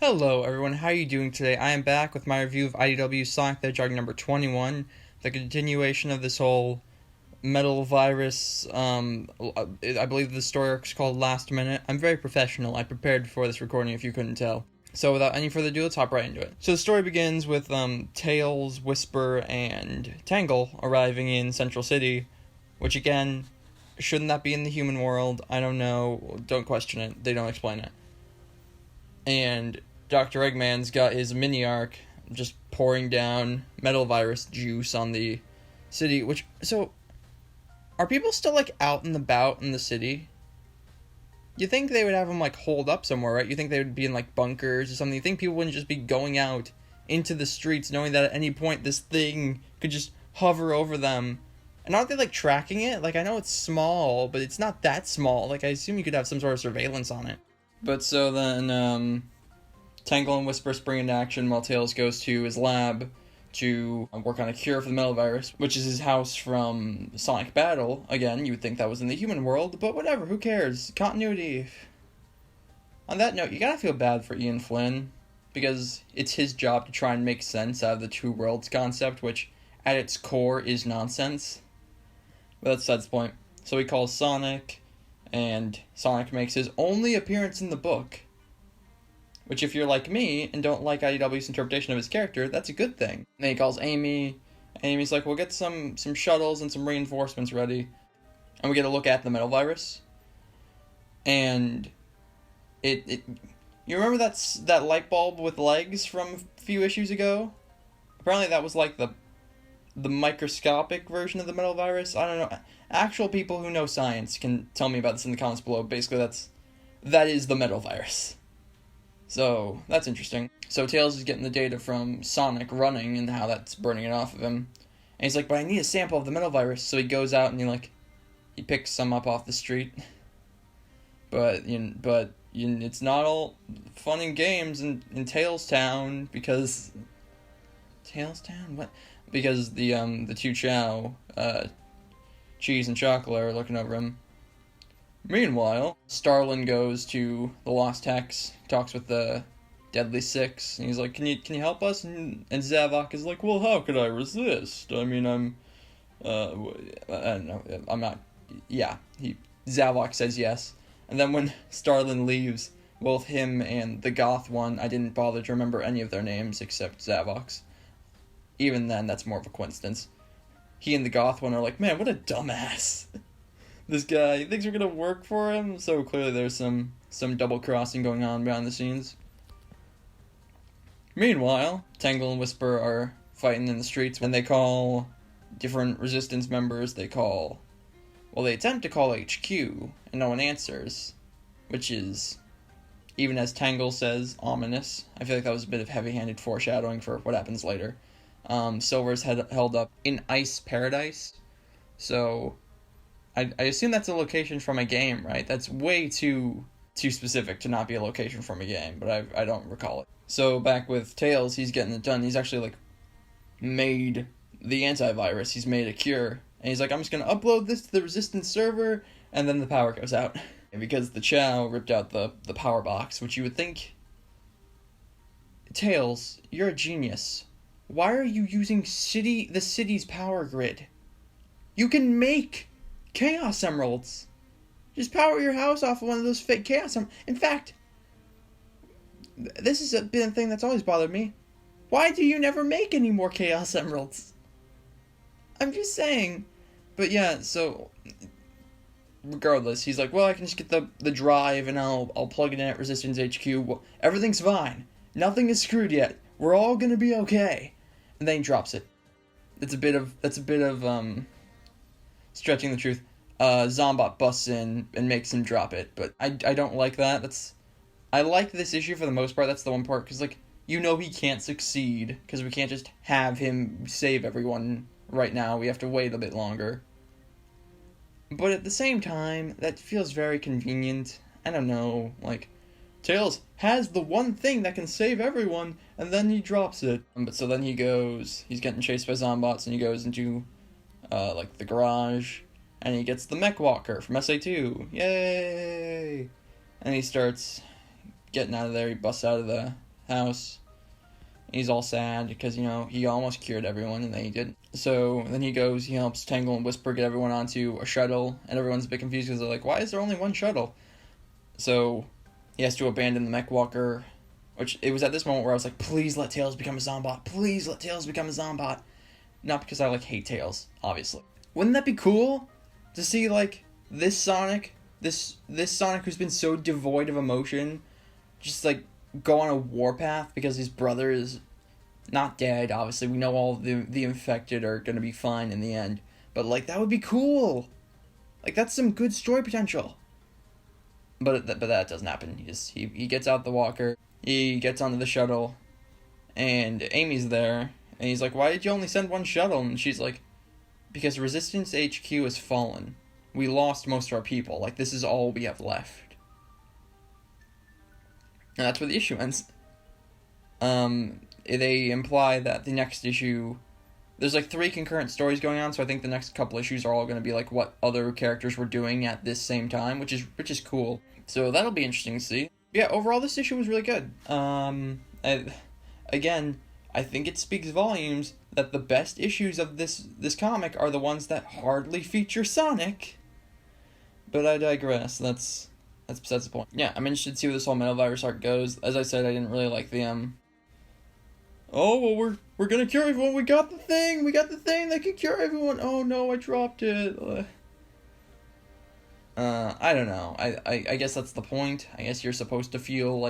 Hello everyone, how are you doing today? I am back with my review of IDW Sonic the Hedgehog number 21, the continuation of this whole metal virus. I believe the story arc is called Last Minute. I'm very professional. I prepared for this recording if you couldn't tell. So without any further ado, let's hop right into it. So the story begins with Tails, Whisper, and Tangle arriving in Central City, which again, shouldn't that be in the human world? I don't know. Don't question it. They don't explain it. And Dr. Eggman's got his mini arc just pouring down metal virus juice on the city, so are people still like out and about in the city? You think they would have them like holed up somewhere, right? You think they would be in like bunkers or something? You think people wouldn't just be going out into the streets knowing that at any point this thing could just hover over them? And aren't they like tracking it? Like, I know it's small, but it's not that small. Like, I assume you could have some sort of surveillance on it. But so then, Tangle and Whisper spring into action while Tails goes to his lab to work on a cure for the metal virus, which is his house from Sonic Battle. Again, you would think that was in the human world, but whatever, who cares? Continuity. On that note, you gotta feel bad for Ian Flynn, because it's his job to try and make sense out of the two worlds concept, which at its core is nonsense. But that's besides the point. So he calls Sonic, and Sonic makes his only appearance in the book. Which, if you're like me and don't like IDW's interpretation of his character, that's a good thing. And then he calls Amy. Amy's like, we'll get some shuttles and some reinforcements ready. And we get a look at the metal virus. And you remember that light bulb with legs from a few issues ago? Apparently that was like the microscopic version of the metal virus. I don't know. Actual people who know science can tell me about this in the comments below. Basically, that is the metal virus. So, that's interesting. So, Tails is getting the data from Sonic running and how that's burning it off of him. And he's like, but I need a sample of the metal virus. So he goes out and he picks some up off the street. But it's not all fun and games in Tails Town, because... Tails Town? What? Because the two Chow, Cheese and Chocolate, are looking over him. Meanwhile, Starlin goes to the Lost Hex, talks with the Deadly Six, and he's like, can you help us? And Zavok is like, well, how could I resist? I mean, I don't know, I'm not, yeah, Zavok says yes. And then when Starlin leaves, both him and the goth one, I didn't bother to remember any of their names except Zavok's. Even then, that's more of a coincidence. He and the goth one are like, man, what a dumbass. This guy, he thinks we're gonna work for him, so clearly there's some double crossing going on behind the scenes. Meanwhile, Tangle and Whisper are fighting in the streets when they call different resistance members. They attempt to call HQ, and no one answers, which is, even as Tangle says, ominous. I feel like that was a bit of heavy-handed foreshadowing for what happens later. Silver's held up in Ice Paradise, so I assume that's a location from a game, right? That's way too specific to not be a location from a game, but I don't recall it. So back with Tails, he's getting it done. He's actually made the antivirus. He's made a cure, and he's like, I'm just gonna upload this to the Resistance server, and then the power goes out. Because the Chow ripped out the power box, which you would think, Tails, you're a genius. Why are you using the city's power grid? You can make Chaos Emeralds. Just power your house off of one of those fake Chaos Emeralds. In fact, this has been a thing that's always bothered me. Why do you never make any more Chaos Emeralds? I'm just saying. But yeah, so regardless, he's like, well, I can just get the drive and I'll plug it in at Resistance HQ. Well, everything's fine. Nothing is screwed yet. We're all gonna be okay. And then he drops it. That's a bit of stretching the truth. Zombot busts in and makes him drop it, but I don't like that. I like this issue for the most part. That's the one part, because he can't succeed, because we can't just have him save everyone right now. We have to wait a bit longer. But at the same time, that feels very convenient. I don't know, Tails has the one thing that can save everyone, and then he drops it. But so then he's getting chased by Zombots, and he goes into the garage, and he gets the Mech Walker from SA2. Yay! And he starts getting out of there. He busts out of the house. He's all sad because, he almost cured everyone and then he didn't. So then he goes, he helps Tangle and Whisper get everyone onto a shuttle, and everyone's a bit confused because they're like, why is there only one shuttle? So he has to abandon the mech walker, which it was at this moment where I was like, please let Tails become a Zombot. Please let Tails become a Zombot. Not because I, hate Tails, obviously. Wouldn't that be cool to see, this Sonic, this Sonic who's been so devoid of emotion, just, go on a warpath because his brother is not dead. Obviously, we know all the infected are going to be fine in the end. But, that would be cool. That's some good story potential. But that doesn't happen. He gets out the walker, he gets onto the shuttle, and Amy's there, and he's like, why did you only send one shuttle? And she's like, because Resistance HQ has fallen. We lost most of our people. This is all we have left. And that's where the issue ends. They imply that the next issue, there's 3 concurrent stories going on, so I think the next couple issues are all going to be what other characters were doing at this same time, which is cool. So that'll be interesting to see. Yeah, overall this issue was really good. Again, I think it speaks volumes that the best issues of this comic are the ones that hardly feature Sonic. But I digress. That's the point. Yeah, I'm interested to see where this whole Metal Virus arc goes. As I said, I didn't really like the oh, well, we're gonna cure everyone. We got the thing that can cure everyone. Oh no, I dropped it. I don't know. I guess that's the point. I guess you're supposed to feel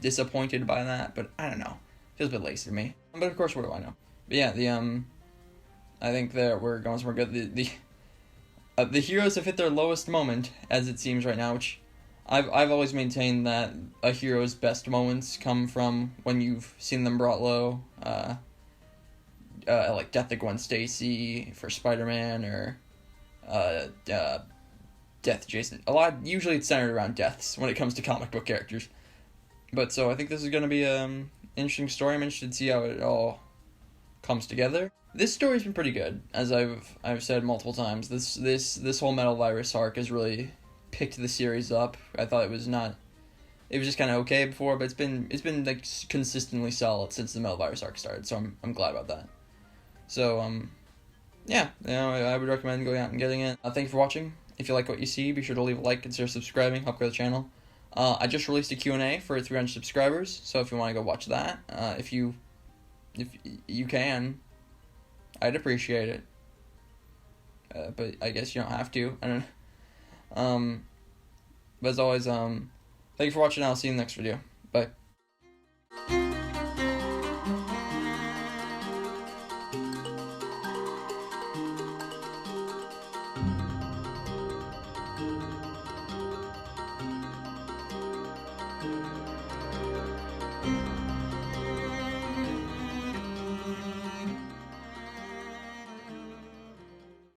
disappointed by that, but I don't know. Feels a bit lazy to me. But of course, what do I know? But yeah, I think that we're going somewhere good. The heroes have hit their lowest moment, as it seems right now, which I've always maintained that a hero's best moments come from when you've seen them brought low. Death of Gwen Stacy for Spider-Man, or Death Jason. Usually it's centered around deaths when it comes to comic book characters. But so I think this is going to be an interesting story. I'm interested to see how it all comes together. This story's been pretty good, as I've said multiple times. This whole Metal Virus arc has really picked the series up. I thought it was just kind of okay before, but it's been consistently solid since the Metal Virus arc started. So I'm glad about that. So yeah, I would recommend going out and getting it. Thank you for watching. If you like what you see, be sure to leave a like, consider subscribing, help grow the channel. I just released a Q&A for 300 subscribers, so if you want to go watch that, if you can, I'd appreciate it. But I guess you don't have to. I don't know. But as always, thank you for watching. I'll see you in the next video. Bye.